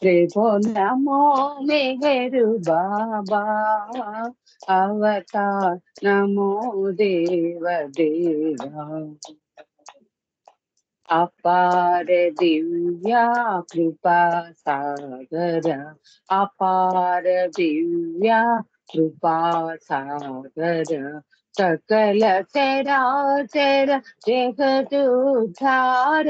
प्रभो नमो मेहरु बाबा अवतार नमो देव देवा अपार दिव्या कृपा सागर अपार दिव्या कृपा सागर सकल चराचर जगदुद्धार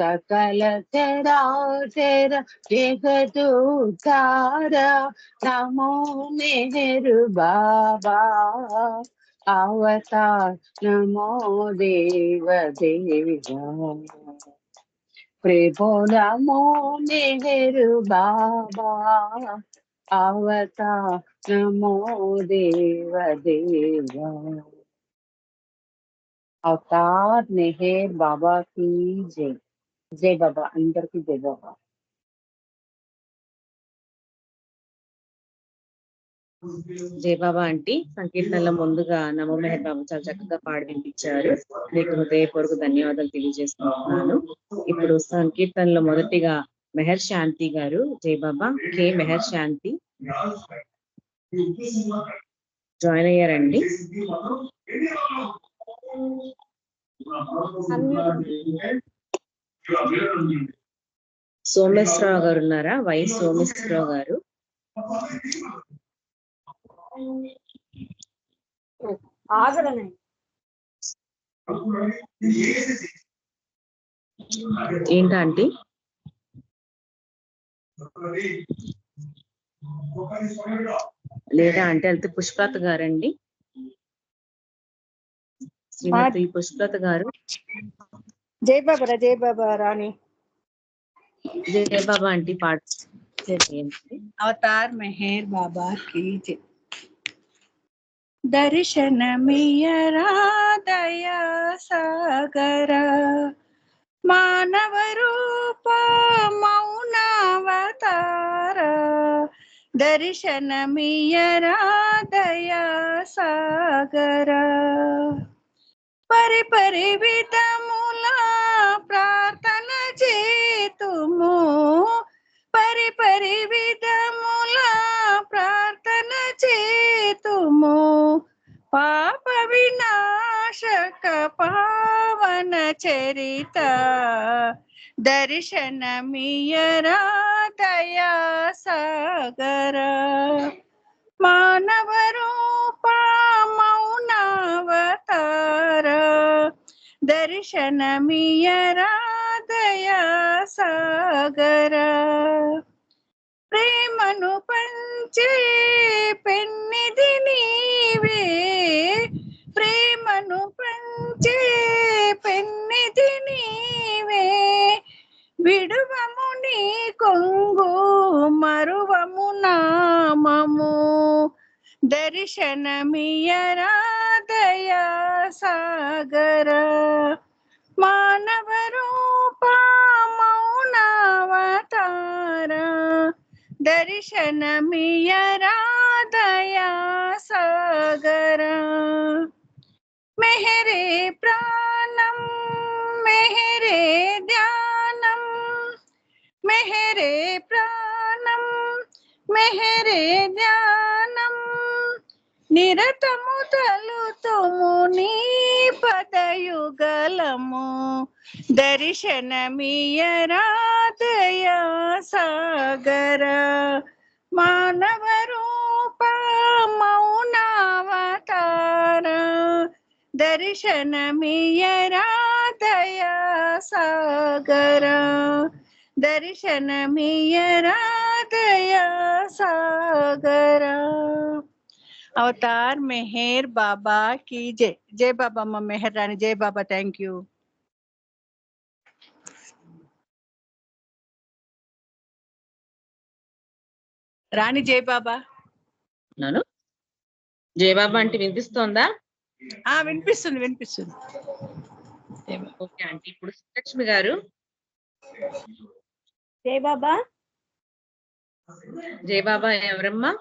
सकल चराचर जगदुद्धार नमो मेहरु बाबा अवतार नमो देव देवा प्रभो नमो मेहरु बाबा अवतार नमो देव देवा अवतार मेहर बाबा की जय जय बाबा अंदर की जय बाबा జయ బాబా ఆంటీ సంకీర్తనలో ముందుగా నమో మెహర్ బాబు చాలా చక్కగా పాడి వినిపించారు. మీకు హృదయపూర్వక ధన్యవాదాలు తెలియజేసుకుంటున్నాను. ఇప్పుడు సంకీర్తనలో మొదటిగా మెహర్ శాంతి గారు, జయ బాబా కే మెహర్ శాంతి జాయిన్ అయ్యారండి. సోమేశ్వరరావు గారు ఉన్నారా? వై సోమేశ్వరరావు గారు ఏంటంటే లేదా అంటే వెళ్తే పుష్పలత గారండి, శ్రీమతి పుష్పలత గారు. జై బాబా జై బాబా రాణి జయ బాబా ఆంటీ పాట अवतार मेहर बाबा की जय। दर्शन मियरा दया सागर मानव रूप मौनावतार दर्शन मियरा दया सागर परि परि विधमुला प्रार्थना చేతుము పరి పరి విధముల ప్రార్థన చేతుము పాప వినాశక పావన చరిత దర్శనమియరా దయా సాగర మానవ రూప మౌనావతార దర్శనమియరా దయా సాగర ప్రేమను పంచే పెన్నిది నీవే ప్రేమను పంచే పెన్నిది నీవే విడువము నీ కొంగు మరువము నామము దర్శనమియరా దయా సాగర మానవ రూప మౌనావతార దర్శనమియరా దయా సాగర మెహరే ప్రాణం మెహరే ధ్యానం మెహరే ప్రాణం మెహరే ధ్యానం నిరతము తలుతుము నీ పదయుగలము దర్శనమియరా దయా సాగర మానవ రూప మౌనావతార దర్శనమియరా దయా సాగర దర్శనమియరా దయా సాగర अवतार मेहर बाबा की जय। जय बाबा अम्मा मेहर रानी जय बाबा थैंक यू రాణి జై బాబా. జయ బాబా అంటే వినిపిస్తోందా? వినిపిస్తుంది వినిపిస్తుంది. Okay aunty. ఇప్పుడు శ్రీలక్ష్మి గారు. జై బాబా. జయ బాబా ఎవరమ్మా?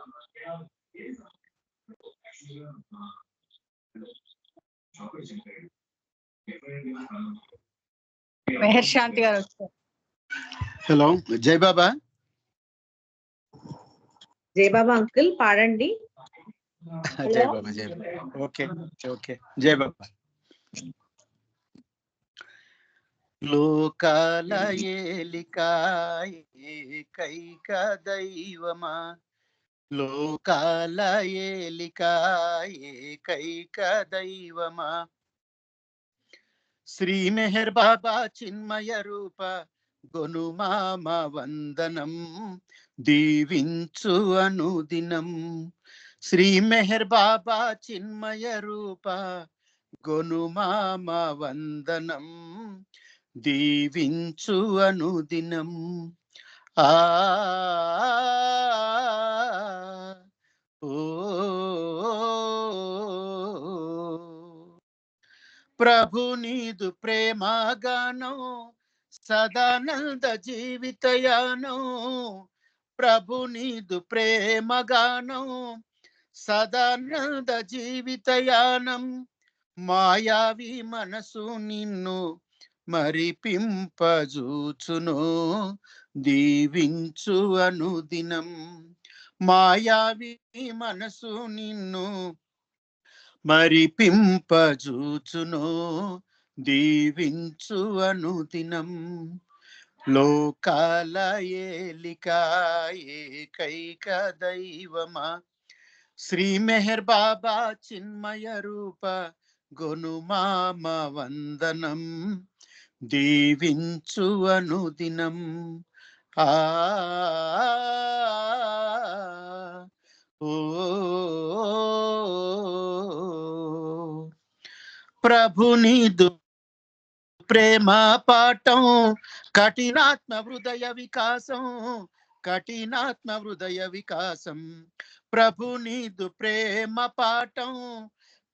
మెహర్ శాంతి గారు వచ్చారు. హలో, జై బాబా. జై బాబా అంకుల్ పాడండి. జై బాబా, జై బాబా. ఓకే ఓకే, జై బాబా. లోకాల ఏలిక ఏకైక దైవమా, లోకాల ఏలిక ఏకైక దైవమా, శ్రీ మెహర్ బాబా చిన్మయ రూప గొనుమామ వందనం, దీవించు అనుదినం. శ్రీ మెహర్ బాబా చిన్మయ రూప గొనుమామ వందనం, దీవించు అనుదినం. ఆ ఓ ప్రభు నీదు ప్రేమగానం, సదానంద జీవితయానం. ప్రభు నీదు ప్రేమగానం, సదానంద జీవితయానం. మాయావి మనసు నిన్ను మరిపింపజూచును, దీవించు అనుదినం. మాయావి మనసు నిన్ను మరిపింపజూచును, దీవించు అనుదినం. లోకాల ఏలిక ఏకైక దైవమా, శ్రీ మెహర్ బాబా చిన్మయ రూప గొనుమామ వందనం, దీవించు అనుదినం. ఆ ఓ ప్రభు నీదు ప్రేమ పాఠం, కఠినాత్మ హృదయ వికాసం, కఠినాత్మ హృదయ వికాసం. ప్రభు నీదు ప్రేమ పాఠం,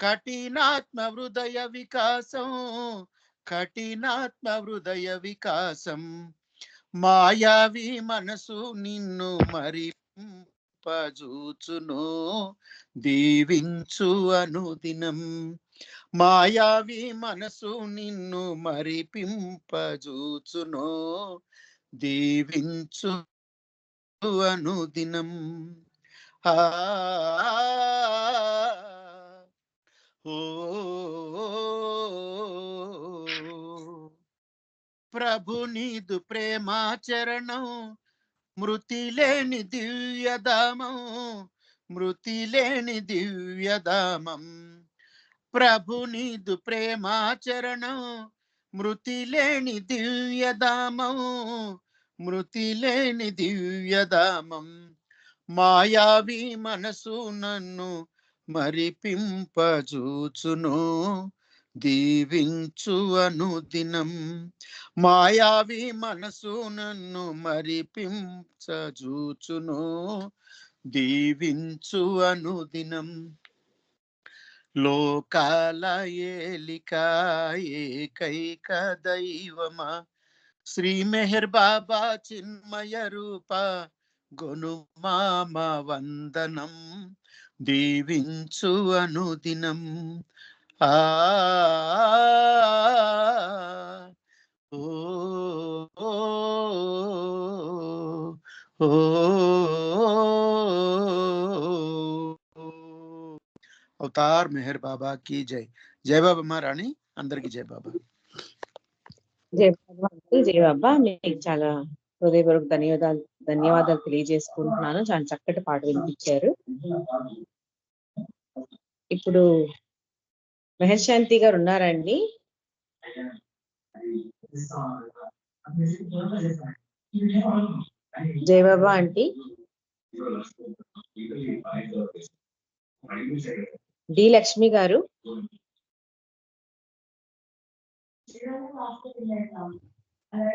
కఠినాత్మ హృదయ వికాసం, కఠినాత్మ హృదయ వికాసం. మాయావి మనసు నిన్ను మరిపింపజూచును, దీవించు అనుదినం. మాయావి మనసు నిన్ను మరిపింపజూచును, దీవించు అనుదినం. ఆ ఓ ప్రభు నీదు ప్రేమాచరణం, మృతి లేని దివ్యధామం, మృతి లేని దివ్యధామం. ప్రభు నీదు ప్రేమాచరణం, మృతి లేని దివ్యధామం, మృతి లేని దివ్యధామం. మాయావి మనసు నన్ను మరిపింపజూచును, దీవించు అనుదినం. మాయావి మనసు నన్ను మరిపించజూచును, దీవించు అనుదినం. లోకాల ఏలిక ఏకైక దైవమా, శ్రీ మెహర్ బాబా చిన్మయ రూప గొనుమామ వందనం, దీవించు అనుదినం. ఆ ఓ అవతార్ మెహర్ బాబా की జై. జై బాబా మహారాణి, అందరికి జై బాబా. జై బాబా అంకుల్, జై బాబా. మీకు చాలా హృదయపూర్వక ధన్యవాదాలు తెలియజేసుకుంటున్నాను. చాలా చక్కటి పాట వినిపించారు. ఇప్పుడు మెహర్శాంతి గారు ఉన్నారండి? జై బాబా ఆంటీ. డి లక్ష్మి గారు.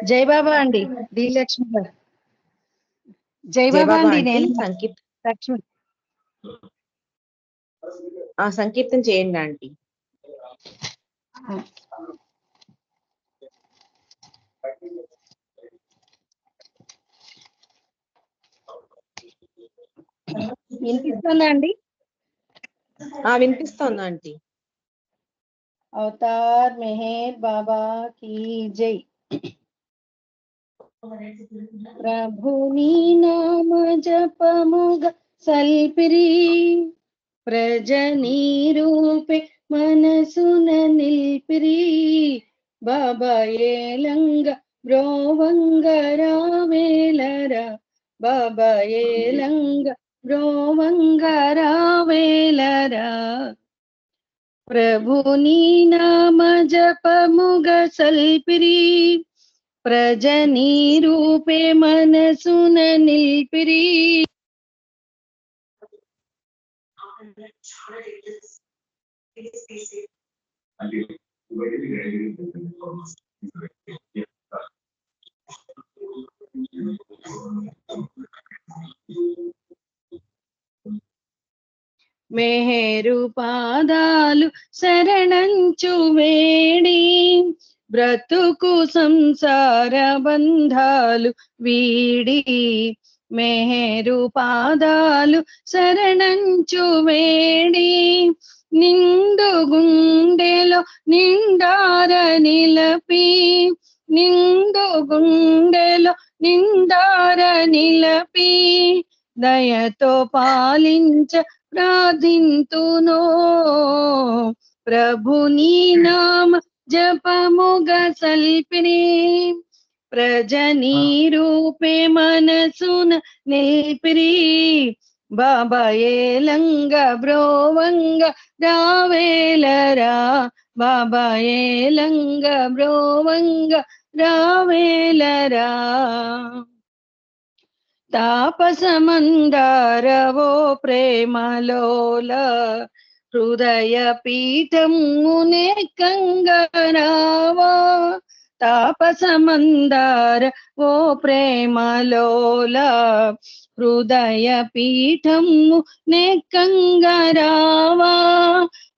జై బాబా అండి, డి లక్ష్మి గారు. జై జై బాబా బాబా అండి, ఆంటీ. నేను సంకీర్తన లక్ష్మి. సంకీర్తన చేయండి ఆంటీ. వినిపిస్తుందా అండి? వినిపిస్తోంది ఆంటీ. అవతార్ మెహర్ బాబా की जय. ప్రభుని నామ జపముగ సల్పిరి ప్రజనీ రూపే మనసున నిల్పిరి బాబా ఏలంగ బ్రోవంగ రావేలరా బాబా ఏలంగ బ్రోవంగ రావేలరా ప్రభుని నామ జపముగ సల్పిరి ప్రజనీ రూపే మనసున నిల్పిరి మెహరు పాదాలు శరణంచు వేడి బ్రతుకు సంసార బంధాలు వీడి మెహరు పాదాలు శరణంచు వేడి నిండు గుండెలో నిండార నిలపి నిండు గుండెలో నిండార నిలపి దయతో పాలించ ప్రార్థింతునో ప్రభుని నామ జపముగ సల్పిని ప్రజనీ రూపే మనసున నిల్పిరి బాబా ఏలంగ బ్రోవంగ రావేలరా బాబా ఏలంగ బ్రోవంగ రావేలరా తాపసమందారవో ప్రేమలోల హృదయ పీఠమునే కంగరావా తాపసమందార ఓ ప్రేమలోల హృదయ పీఠము నెక్కంగరావా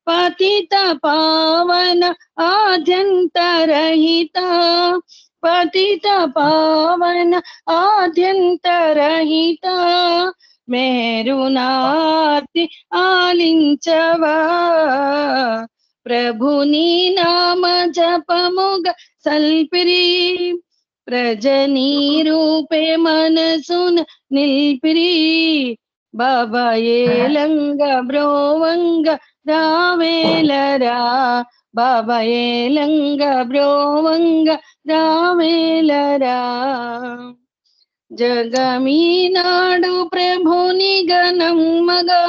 పతిత పావన ఆద్యంతరహిత పతిత పావన ఆద్యంతరహిత మేరునార్తి ఆలించవా ప్రభుని నామ జపముగ సల్పిరి ప్రజనీ రూపే మనసున నిల్పిరి బాబా ఏలంగ బ్రోవంగ రావేలరా బాబా ఏలంగ బ్రోవంగ రావేలరా జగమీనాడు ప్రభుని గణమ్మగా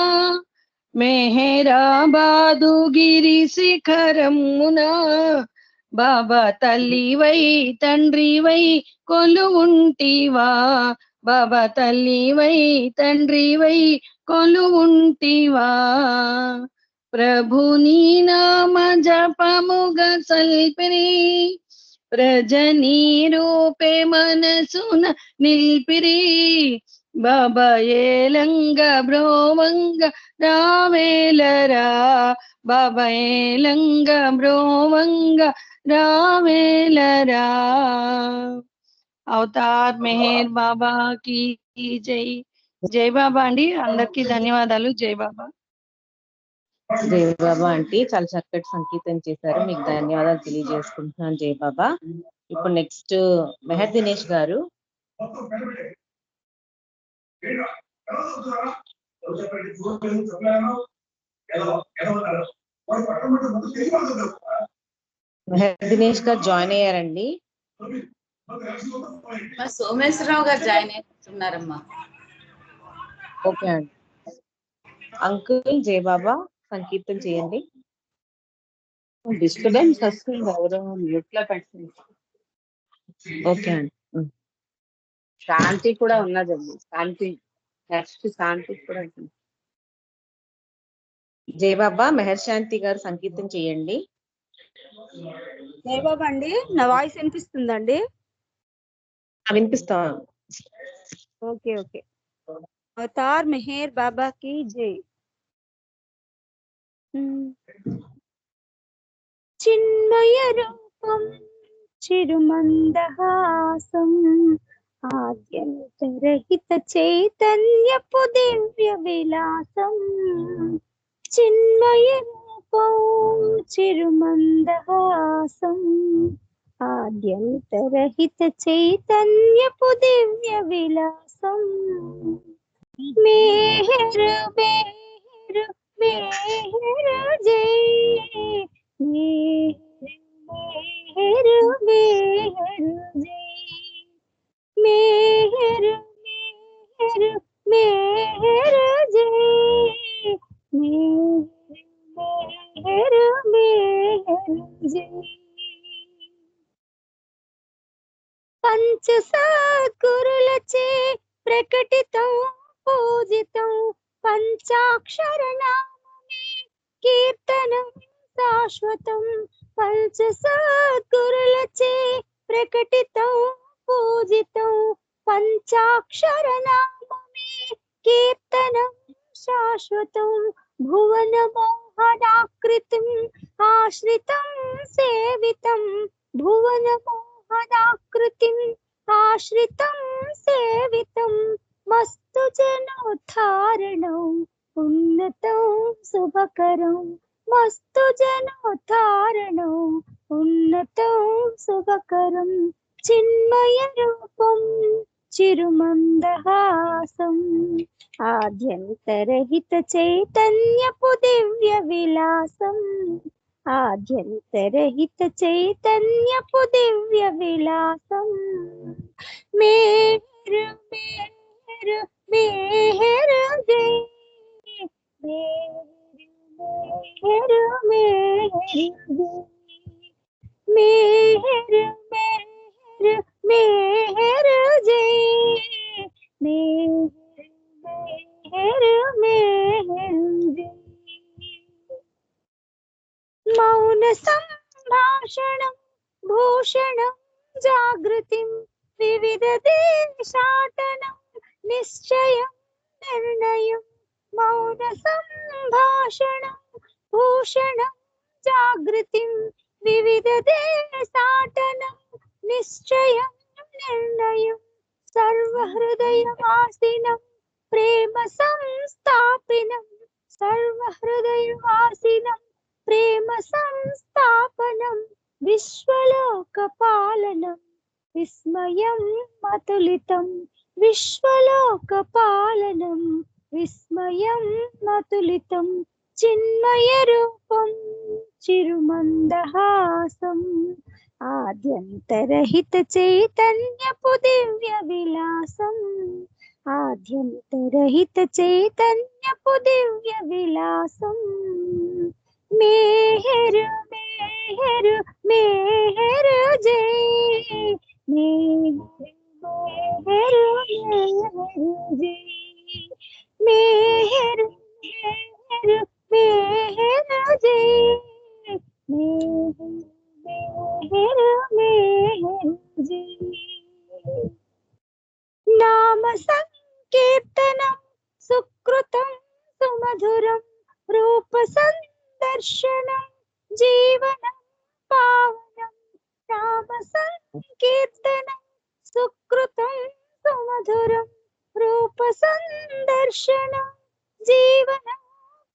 మెహరాబాదు గిరి శిఖరమున బాబా తల్లివై తండ్రివై కొలువుంటివా బాబా తల్లివై తండ్రివై కొలువుంటివా ప్రభుని నామ జపముగ సల్పిరి ప్రజనీ రూపే మనసున నిల్పిరి బాబా ఏలంగ బ్రోవంగ రావేలరా బాబా ఏలంగ బ్రోవంగ రావేలరా అవతార్ మెహర్ బాబా की జై జై బాబా అండి అందరికీ ధన్యవాదాలు జై బాబా జై బాబా ఆంటీ చాలా చక్కటి సంగీతం చేశారు మీకు ధన్యవాదాలు తెలియజేసుకుంటున్నాను జై బాబా ఇప్పుడు నెక్స్ట్ మెహర్ దినేష్ గారు మెహర్ దినేష్ గారు జాయిన్ అయ్యారండి సోమేశ్వరరావు గారు జాయిన్ అవుతున్నారమ్మా ఓకే అండి అంకుల్ జై బాబా సంకీర్తన చేయండి డిస్టర్బెన్స్ వస్తుంది ఎవరో మ్యూట్ లో పెట్టండి ఓకే అండి శాంతి కూడా ఉన్నదండి శాంతి నెక్స్ట్ శాంతి కూడా ఉంటుంది జై బాబా మెహర్ శాంతి గారు సంకీర్తన చేయండి జై బాబా అండి నా వాయిస్ వినిపిస్తుందండి వినిపిస్తాను ఓకే ఓకే అవతార్ మెహర్ బాబా की జై చిన్మయ రూపం చిరుమందహాసం ఆద్యంతరహిత చైతన్యపు దివ్య విలాసం చిన్మయ రూపం చిరుమందహాసం ఆద్యంతరహిత చైతన్యపు దివ్య విలాసం మేహరు మేహరు మేహరు జై మేహరు మేహరు జై మేహరు మేహరు మేహరు జై మేహరు మేహరు జై పంచ సద్గురులచే ప్రకటితం పూజితం పంచాక్షర నామమే కీర్తనం శాశ్వతం పంచ సద్గురులచే ప్రకటితం పూజితం పంచాక్షర నామమే కీర్తనం శాశ్వతం భువన మోహనాకృతిం ఆశ్రితం సేవితం భువన మోహనాకృతిం ఆశ్రితం సేవితం మస్తు జనోద్ధారణం ఉన్నతం శుభకరం మస్తు జనోద్ధారణం ఉన్నతం శుభకరం చిన్మయ రూపం చిరుమందహాసం ఆద్యంతరహిత చైతన్యపు దివ్య విలాసం ఆద్యంతరహిత చైతన్యపు దివ్య విలాసం మేరు మేరు మేరు జై మేరు మేరు మేరు మేరు మేరు జై మేరు మేరు జై మౌన సంభాషణం భూషణం జాగృతిం వివిధ దేశాటనం నిశ్చయం నిర్ణయం మౌన సంభాషణం భూషణం జాగృతిం వివిధ దేశాటనం నిశ్చయం నిర్ణయం సర్వహృదయవాసినం ప్రేమ సంస్థాపినం సర్వహృదయవాసినం ప్రేమ సంస్థాపనం విశ్వలోకపాలనం విస్మయం అతులితం విశ్వలోకపాలనం విస్మయం అతులితం చిన్మయ రూపం చిరుమందహాసం ఆద్యంతరహిత చైతన్యపు దివ్య విలాసం ఆద్యంతరహిత చైతన్యపు దివ్య విలాసం మేహరు మేహరు మేహరు జై మేహరు మేహరు జై మేహరు మేహరు మేహరు జై మేహరు మేహరు జై నామ సంకీర్తనం సుకృతం సుమధురం రూప సందర్శనం జీవనం పావనం నామ సంకీర్తనం సుకృతం సుమధురం రూప సందర్శనం జీవనం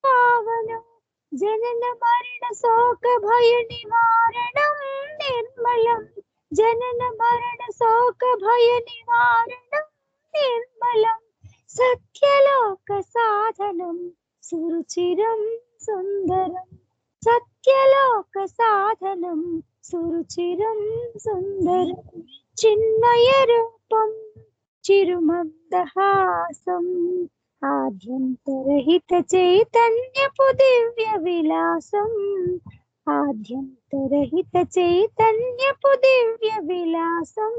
పావనం జనన మరణ శోక భయ నివారణం నిర్మలం జనన మరణ శోక భయ నివారణం నిర్మలం సత్యలోక సాధనం సురుచిరం సుందరం సత్యలోక సాధనం సురుచిరం సుందరం చిన్మయ రూపం చిరుమందహాసం ఆద్యంతరహిత చైతన్యపు దివ్య విలాసం ఆద్యంతరహిత చైతన్యపు దివ్య విలాసం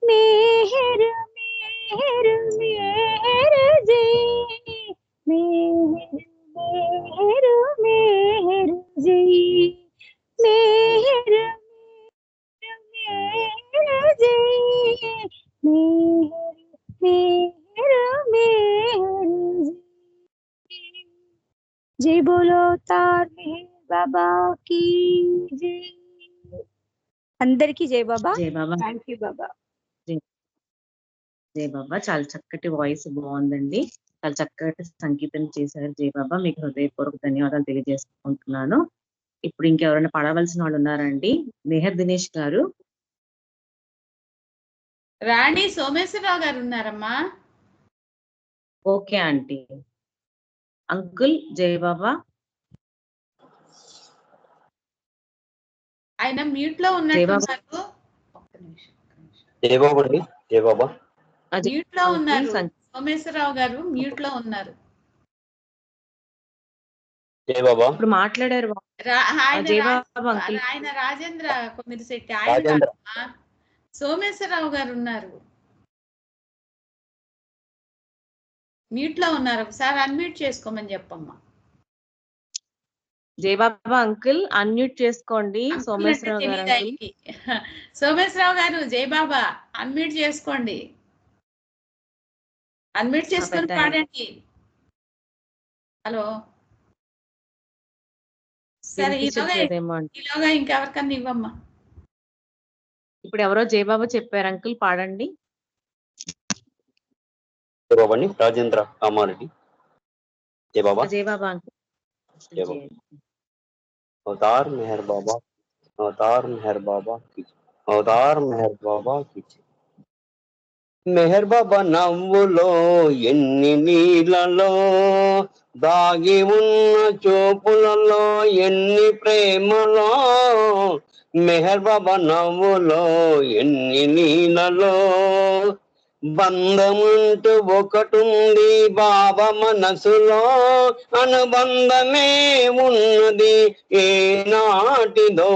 మేహరు మేహరు మేహరు జై మేహరు మేహరు మేహరు జై మేహరు మేహరు జై మేహరు మేహరు మేహరు జై జై బోలో తార్ మెహర్ బాబా की జై అందరికీ జై బాబా జై బాబా థ్యాంక్ యూ బాబా జై బాబా చాలా చక్కటి వాయిస్ బాగుందండి చాలా చక్కటి సంగీతం చేశారు జై బాబా మీకు హృదయపూర్వక ధన్యవాదాలు తెలియజేసుకుంటున్నాను ఇప్పుడు ఇంకెవరైనా పాడవలసిన వాళ్ళు ఉన్నారండి? మెహర్ దినేష్ గారు. రాణి సోమేశ్వరరావు గారు ఉన్నారమ్మా. Okay aunty. అంకుల్ జై బాబా. ఆయన మ్యూట్ లో ఉన్నట్టున్నారు. జై బాబా అండి. జై బాబా. మ్యూట్ లో ఉన్నారు. సోమేశ్వరరావు గారు మ్యూట్ లో ఉన్నారు. జై బాబా. ఇప్పుడు మాట్లాడారు. ఆయన రాజేంద్ర కొమ్మిరిశెట్టి ఆయన కాదమ్మా, సోమేశ్వరరావు గారు ఉన్నారు. మ్యూట్ లో ఉన్నారు. ఒకసారి అన్మ్యూట్ చేసుకోమని చెప్పమ్మా. జై బాబా అంకుల్ అన్మ్యూట్ చేసుకోండి. సోమేశ్వరరావు గారు. సోమేశ్వరరావు గారు జై బాబా అన్మ్యూట్ చేసుకోండి. అన్మ్యూట్ చేసుకొని పాడండి. హలో. సరే ఈలోగా ఇంకెవరికన్నా ఇవ్వమ్మా. ఇప్పుడు ఎవరో జయబాబా చెప్పారు అంకుల్ పాడండి. జై బాబా అండి. రాజేంద్ర కామారెడ్డి. జై బాబా. జై బాబా అంకుల్. అవతార్ మెహర్ బాబా, అవతార్ మెహర్ బాబా की, అవతార్ మెహర్ బాబా की. మెహర్ బాబా నవ్వులో ఎన్ని నీళ్ళలో, దాగి ఉన్న చూపులలో ఎన్ని ప్రేమలో, మెహర్ బాబా నవ్వులో ఎన్ని నీళ్ళలో, బంధముంటూ ఒకటుంది బాబా మనసులో, అనుబంధమే ఉన్నది ఏనాటిదో,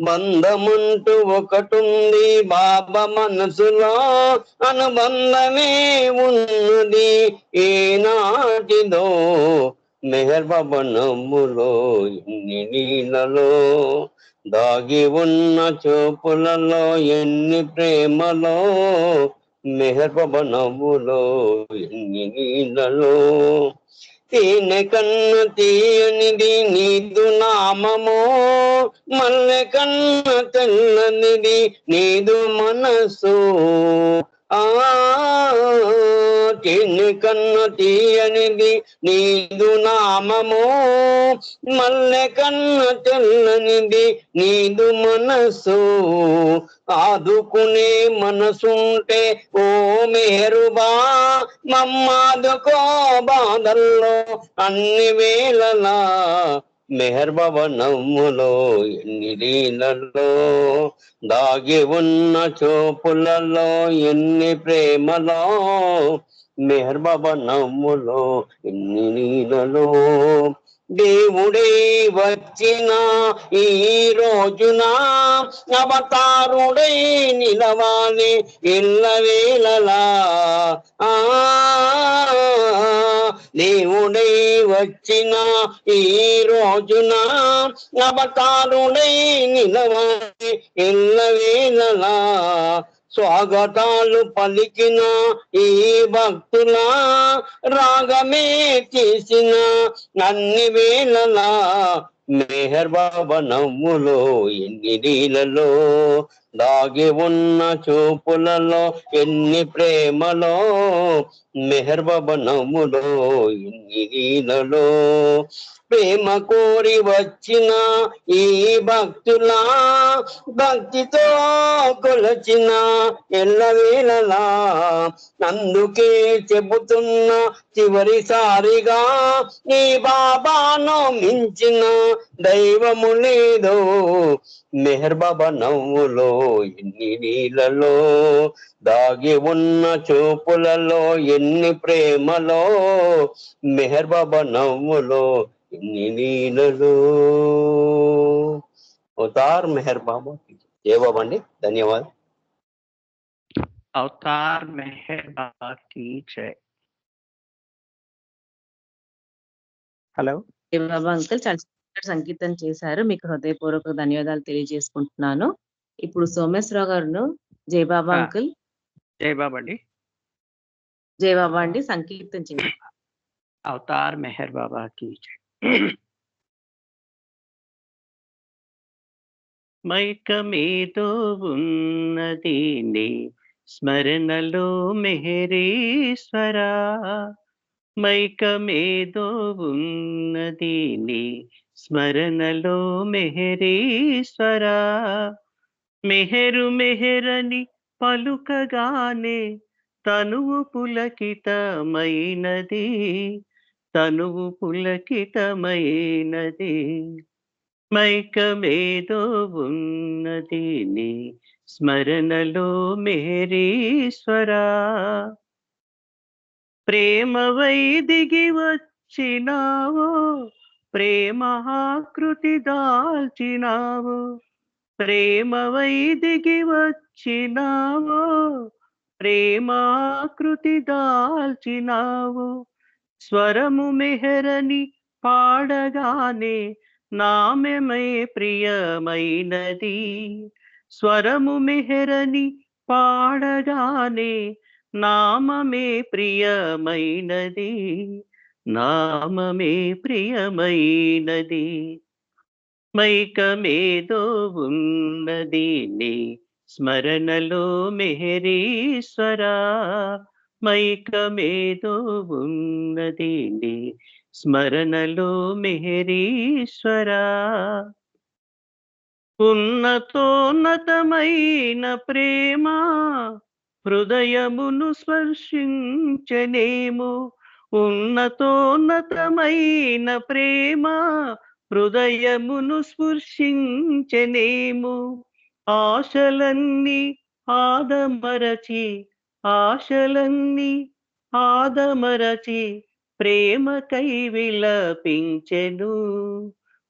బంధముంటూ ఒకటుంది బాబా మనసులో, అనుబంధమే ఉన్నది ఏనాటిదో, మెహర్ బాబా నవ్వులో ఎన్ని నీళ్ళలో, దాగి ఉన్న చూపులలో ఎన్ని ప్రేమలో, మెహర్ బాబా నవ్వులో ఎన్ని నీళ్ళలో, తేనె కన్న తీయనిది నీదు నామము, మల్లె కన్న తెల్లనిది నీదు మనసు, తేనె కన్న తీయనిది నీదు నామము, మల్లె కన్న తెల్లనిది నీదు మనసు, ఆదుకునే మనసుంటే ఓ మేరుబా, మమ్మాదుకో బాధల్లో అన్ని వేళలా, మెహర్ బాబా నవ్వులో ఎన్ని నీళ్ళలో, దాగి ఉన్న చూపులలో ఎన్ని ప్రేమలో, మెహర్ బాబా నవ్వులో ఎన్ని నీళ్ళలో, దేవుడే వచ్చిన ఈ రోజున అవతారుడై నిలవాలి ఎల్లవేళలా, దేవుడై వచ్చిన ఈ రోజున అవతారుడై నిలవాలి ఎల్లవేళలా, స్వాగతాలు పలికిన ఈ భక్తుల రాగమే చేసిన అన్ని వేళలా, మెహర్ బాబా నవ్వులో ఎన్ని నీళ్ళలో, దాగి ఉన్న చూపులలో ఎన్ని ప్రేమలో, మెహర్ బాబా నవ్వులో ఎన్ని నీళ్ళలో, ప్రేమ కోరి వచ్చిన ఈ భక్తుల భక్తితో కొలచిన ఎల్లవేళలా, అందుకే చెబుతున్నా చివరిసారిగా నీ బాబాను మించిన దైవము లేదో, మెహర్ బాబా నవ్వులో ఎన్ని నీళ్ళలో, దాగి ఉన్న చూపులలో ఎన్ని ప్రేమలో, మెహర్ బాబా నవ్వులో ఎన్ని నీళ్ళలో. అవతార్ మెహర్ బాబా. జై బాబా అండి. ధన్యవాదాలు. అవతార్ మెహర్ బాబా की जय. హలో. జై బాబా అంకుల్ చాలా సంగీతం చేశారు. మీకు హృదయపూర్వక ధన్యవాదాలు తెలియజేసుకుంటున్నాను. ఇప్పుడు సోమేశ్వరరావు గారు జై బాబా అంకుల్. జై బాబా అండి. జై బాబా అండి సంకీర్తన చేశారు. అవతార్ మెహర్ బాబా की जय. మైకమేదో ఉన్నది నీ స్మరణలో మెహరీశ్వరా, మైకమేదో ఉన్నది నీ స్మరణలో మెహరీశ్వరా. మెహరు మెహరని పలుకగానే తనువు పులకితమైనది, తనువు పులకితమైనది. మైకమేదో ఉన్నది నీ స్మరణలో మెహరీశ్వరా. ప్రేమవై దిగి వచ్చినావో, ప్రేమాకృతి దాల్చినావు. ప్రేమవై దిగి వచ్చినావో, ప్రేమాకృతి దాల్చినావు. స్వరము మెహరని పాడగానే నామమే ప్రియమైనది. స్వరము మెహరని పాడగానే నామమే ప్రియమైనది, నామమే ప్రియమైనది. మైకమేదో ఉన్నది నీ స్మరణలో మెహరీశ్వరా. మైకమేదో ఉన్నది నీ స్మరణలో మెహరీశ్వరా. ఉన్నతోన్నతమైన ప్రేమ హృదయమును స్పర్శించనేమో. ఉన్నతోన్నతమైన ప్రేమ హృదయమును స్పృశించనేమో. ఆశలన్నీ ఆదమరచి, ఆశలన్నీ ఆదమరచి ప్రేమకై విలపించెను,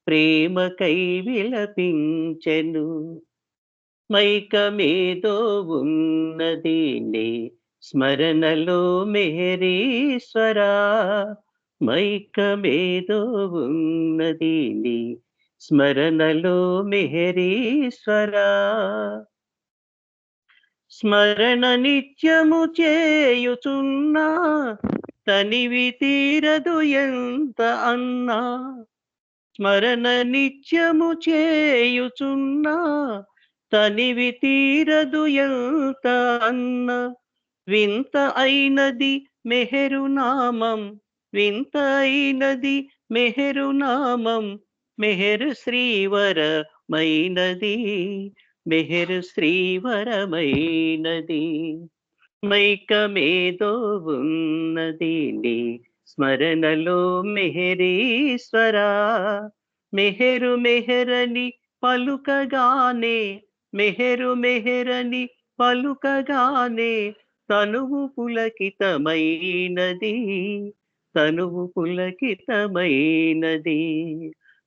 ప్రేమకై విలపించెను. మైకమేదో ఉన్నది నీ స్మరణలో మెహరీశ్వరా. మైకమేదో ఉన్నది నీ స్మరణలో మెహరీశ్వరా. స్మరణ నిత్యము చేయుచున్నా తనివి తీరదు ఎంత అన్నా. స్మరణ నిత్యము చేయుచున్నా తనివి తీరదు ఎంత అన్న. వింత అయినది మెహరునామం, వింత అయినది మెహరునామం. మెహరు శ్రీవరమైనది, మెహరు శ్రీవరమైనది. మైకమేదో ఉన్నది నీ స్మరణలో మెహరీశ్వరా. మెహరు మెహరని పలుకగానే, మెహరు మెహరని పలుకగానే తనువు పులకితమైనది, తనువు పులకితమైనది.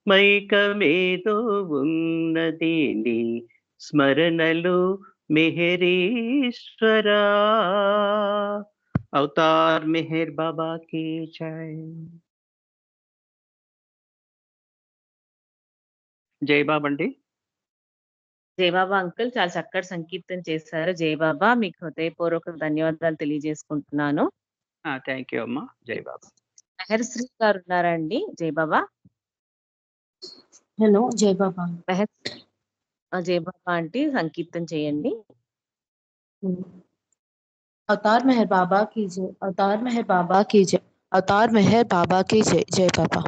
మైకమేదో ఉన్నది నీ స్మరణలో మెహరీశ్వరా. అవతార్ మెహర్ బాబా की जय. జై బాబా అండి. జయబాబా అంకుల్ చాలా చక్కటి సంకీర్తన చేశారు. జయబాబా మీకు హృదయపూర్వక ధన్యవాదాలు తెలియజేసుకుంటున్నాను. థ్యాంక్ యూ అమ్మా. జై బాబా. మెహర్ శ్రీ గారు ఉన్నారా అండి? జయబాబా హలో జై బాబా. మెహర్ జయబాబా ఆంటీ సంకీర్తన చేయండి. अवतार मेहर बाबा की जय, अवतार मेहर बाबा की जय, अवतार मेहर बाबा की जय. जय बाबा.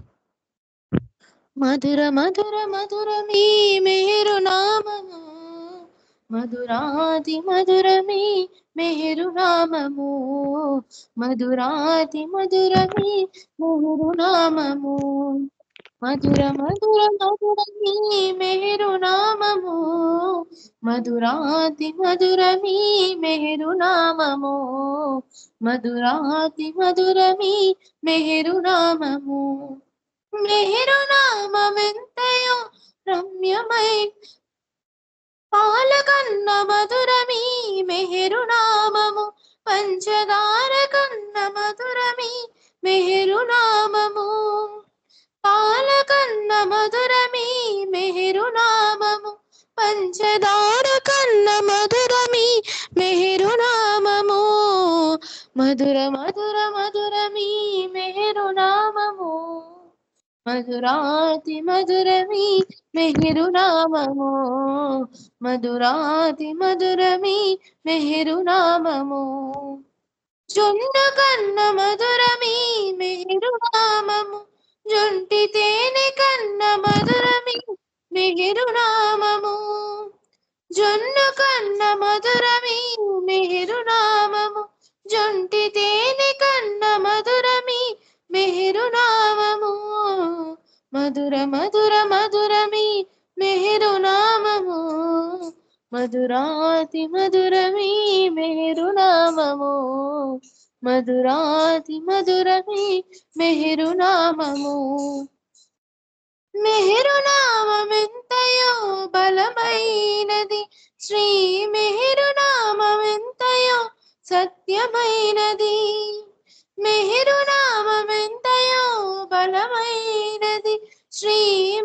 मधुर मधुर मधुर मी मेहरु नामము, మధురాతి మధుర మీ మెహరు నామము, మధురాతి మధుర మీ మెహరు నామము. మధుర మధుర మధుర మీ మెహరు నామము, మధురాతి మధుర మీ మెహరు నామము, మధురాతి మధుర మీ మెహరు నామము. మెహరు నామమెంతయో రమ్యమై పాలకన్న మధురమీ మెహరు నామము, పంచదార కన్న మధురమీ మెహరు నామము. పాలకన్న మధురమీ మెహరు నామము, పంచదార కన్న మధురమీ మెహరు నామము. మధుర మధుర మధురమీ మెహరు నామము, మధురాతి మధురమీ మెహరు నామము, మధురాతి మధురమీ మెహరు నామము. జొన్న కన్న మధురమీ మెహరు నామము జొంటి తేనె కన్న మధురమీ మెహరు నామము జొన్న కన్న మధురమీ మెహరు నామము జొంటి తేనె కన్న మధురమీ మెహరు నామము మధుర మధుర మధురమీ మెహరు నామము మధురాతి మధురమీ మెహరు నామము మధురాతి మధురమీ మెహరు నామము మెహరు నామమెంతయో బలమైనది శ్రీ మెహరు నామమెంతయో సత్యమైనది మెహరు నామమెంతయో బలమైనది శ్రీ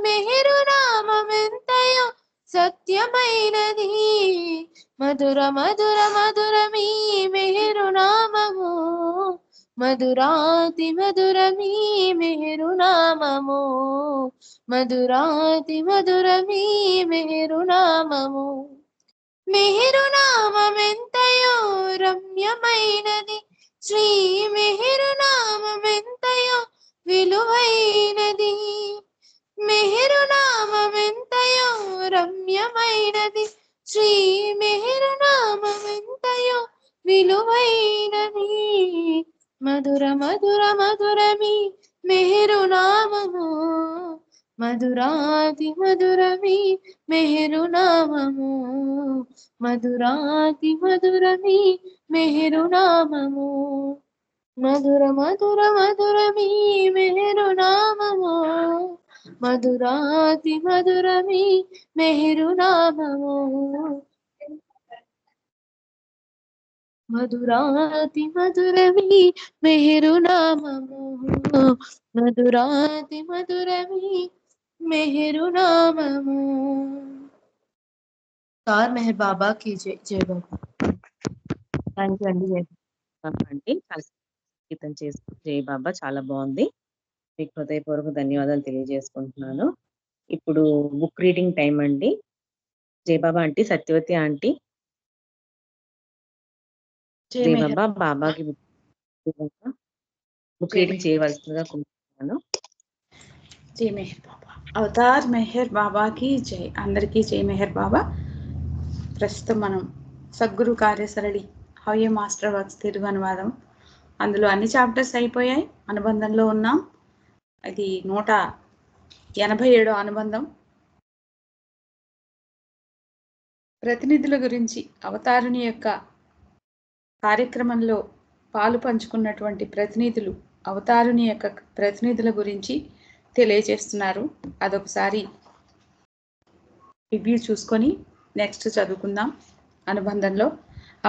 మెహరు నామమెంతయో సత్యమైనది మధుర మధుర మధురమీ మెహరు నామము మధురాతి మధురమీ మెహరు నామము మధురాతి మధురమీ మెహరు నామము మెహరు నామమెంతయో రమ్యమైనది శ్రీ మెహరు నామమెంతయో విలువైనది మెహరు నామమెంతయో రమ్యమైనది శ్రీ మెహరు నామమెంతయో విలువైనది మధుర మధుర మధురమీ మెహరు నామము మధురాతి మధురమీ మెహరు నామము మధురాతి మధురమీ మెహరు నామము మధుర మధుర మధురమీ మెహరు నామము మధురాతి మధురమీ మెహరు నామము మధురాతి మధురమీ మెహరు నామము మధురాతి మధురమీ మెహరు నామము తార్ మెహర్ బాబా की జై బాబా థ్యాంక్ యూ అండి. అండి చాలా గీతం చేసి జై బాబా చాలా బాగుంది. మీకు హృదయపూర్వక ధన్యవాదాలు తెలియజేసుకుంటున్నాను. ఇప్పుడు బుక్ రీడింగ్ టైం అండి. జై బాబా ఆంటీ, సత్యవతి ఆంటీ, జై బాబా బాబాకి బుక్ రీడింగ్ చేయవలసిందిగా కోరుతున్నాను. జై మెహర్ బాబా. అవతార్ మెహర్ బాబాకి జై. అందరికీ జై మెహర్ బాబా. ప్రస్తుతం మనం సద్గురు కార్యసరళి హౌయ మాస్టర్ వర్క్స్ తెలుగు అనువాదం, అందులో అన్ని చాప్టర్స్ అయిపోయాయి. అనుబంధంలో ఉన్నాం. అది 187 అనుబంధం. ప్రతినిధుల గురించి అవతారుని యొక్క కార్యక్రమంలో పాలు పంచుకున్నటువంటి ప్రతినిధులు అవతారుని యొక్క ప్రతినిధుల గురించి తెలియజేస్తున్నారు. అదొకసారి రివ్యూ చూసుకొని నెక్స్ట్ చదువుకుందాం. అనుబంధంలో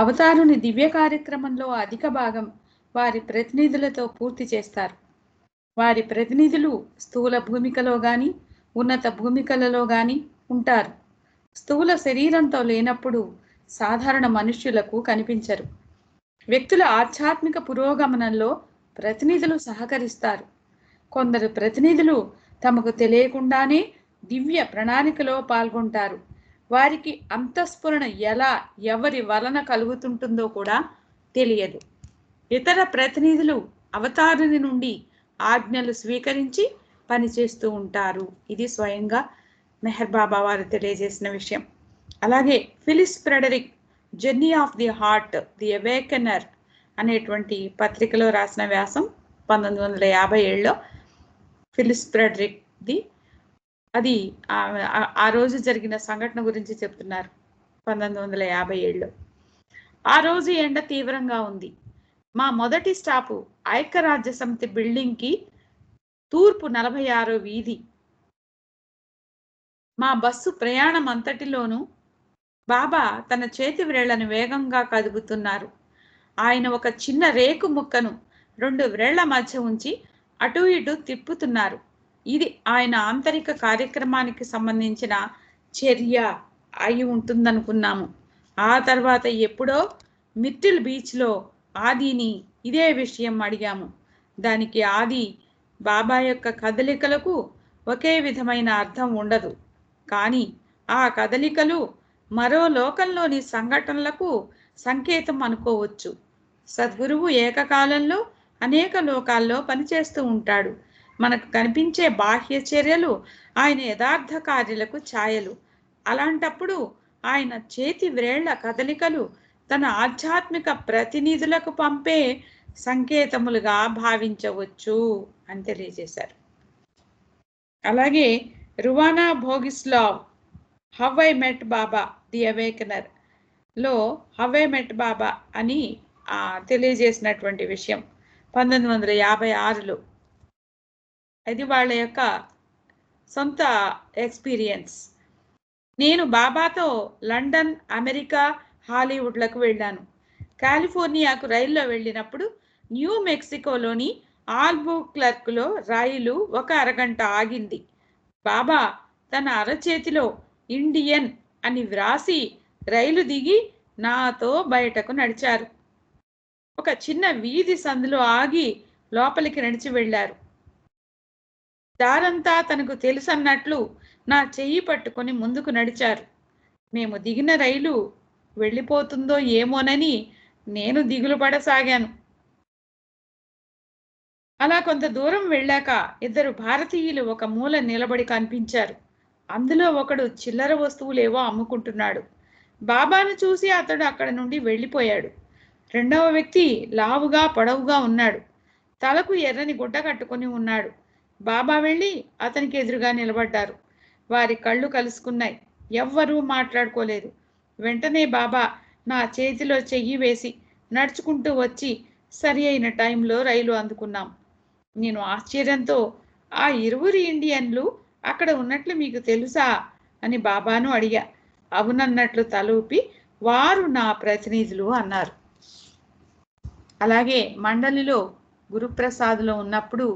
అవతారుని దివ్య కార్యక్రమంలో అధిక భాగం వారి ప్రతినిధులతో పూర్తి చేస్తారు. వారి ప్రతినిధులు స్థూల భూమికలో గాని ఉన్నత భూమికలలో గాని ఉంటారు. స్థూల శరీరంతో లేనప్పుడు సాధారణ మనుష్యులకు కనిపించరు. వ్యక్తుల ఆధ్యాత్మిక పురోగమనంలో ప్రతినిధులు సహకరిస్తారు. కొందరు ప్రతినిధులు తమకు తెలియకుండానే దివ్య ప్రణాళికలో పాల్గొంటారు. వారికి అంతఃస్ఫురణ ఎలా ఎవరి వలన కలుగుతుంటుందో కూడా తెలియదు. ఇతర ప్రతినిధులు అవతారుని నుండి ఆజ్ఞలు స్వీకరించి పనిచేస్తూ ఉంటారు. ఇది స్వయంగా మెహర్ బాబా వారు తెలియజేసిన విషయం. అలాగే Phyllis Frederick journey of the heart the awakener అనేటువంటి పత్రికలో రాసిన వ్యాసం 1957లో ఫిలిస్ ఫ్రెడరిక్ ది అది ఆ రోజు జరిగిన సంఘటన గురించి చెప్తున్నారు. 1957లో ఆ రోజు ఎండ తీవ్రంగా ఉంది. మా మొదటి స్టాపు ఐక్యరాజ్య సమితి బిల్డింగ్ కి తూర్పు 46వ వీధి. మా బస్సు ప్రయాణం అంతటిలోనూ బాబా తన చేతి వ్రేళ్లను వేగంగా కదుపుతున్నారు. ఆయన ఒక చిన్న రేకు ముక్కను 2 వ్రేళ్ల మధ్య ఉంచి అటు ఇటు తిప్పుతున్నారు. ఇది ఆయన ఆంతరిక కార్యక్రమానికి సంబంధించిన చర్య అయి ఉంటుందనుకున్నాము. ఆ తర్వాత ఎప్పుడో మిర్టిల్ బీచ్లో ఆదిని ఇదే విషయం అడిగాము. దానికి ఆది బాబా యొక్క కదలికలకు ఒకే విధమైన అర్థం ఉండదు, కానీ ఆ కదలికలు మరో లోకంలోని సంఘటనలకు సంకేతం అనుకోవచ్చు. సద్గురువు ఏకకాలంలో అనేక లోకాల్లో పనిచేస్తూ ఉంటాడు. మనకు కనిపించే బాహ్య చర్యలు ఆయన యథార్థ కార్యాలకు ఛాయలు. అలాంటప్పుడు ఆయన చేతి వ్రేళ్ల కదలికలు తన ఆధ్యాత్మిక ప్రతినిధులకు పంపే సంకేతములుగా భావించవచ్చు అని తెలియజేశారు. అలాగే Ruano Bogislav how I met Baba the awakener లో హౌ ఐ మెట్ బాబా అని తెలియజేసినటువంటి విషయం 1956లో. అది వాళ్ళ యొక్క సొంత ఎక్స్పీరియన్స్. నేను బాబాతో లండన్, అమెరికా, హాలీవుడ్లకు వెళ్ళాను. కాలిఫోర్నియాకు రైల్లో వెళ్ళినప్పుడు న్యూ మెక్సికోలోని ఆల్బుక్లర్క్లో రైలు ఒక అరగంట ఆగింది. బాబా తన అరచేతిలో ఇండియన్ అని వ్రాసి రైలు దిగి నాతో బయటకు నడిచారు. ఒక చిన్న వీధి సందులో ఆగి లోపలికి నడిచి వెళ్ళారు. దారంతా తనకు తెలుసన్నట్లు నా చెయ్యి పట్టుకొని ముందుకు నడిచారు. మేము దిగిన రైలు వెళ్ళిపోతుందో ఏమోనని నేను దిగులు పడసాగాను. అలా కొంత దూరం వెళ్ళాక ఇద్దరు భారతీయులు ఒక మూల నిలబడి కనిపించారు. అందులో ఒకడు చిల్లర వస్తువులేవో అమ్ముకుంటున్నాడు. బాబాను చూసి అతడు అక్కడ నుండి వెళ్ళిపోయాడు. రెండవ వ్యక్తి లావుగా పొడవుగా ఉన్నాడు. తలకు ఎర్రని గుడ్డ కట్టుకొని ఉన్నాడు. బాబా వెళ్ళి అతనికి ఎదురుగా నిలబడ్డారు. వారి కళ్ళు కలుసుకున్నాయి. ఎవ్వరూ మాట్లాడుకోలేదు. వెంటనే బాబా నా చేతిలో చెయ్యి వేసి నడుచుకుంటూ వచ్చి సరి అయిన టైంలో రైలు అందుకున్నాం. నేను ఆశ్చర్యంతో ఆ ఇరువురు ఇండియన్లు అక్కడ ఉన్నట్లు మీకు తెలుసా అని బాబాను అడిగా. అవునన్నట్లు తలూపి వారు నా ప్రతినిధులు అన్నారు. అలాగే మండలిలో గురుప్రసాద్లో ఉన్నప్పుడు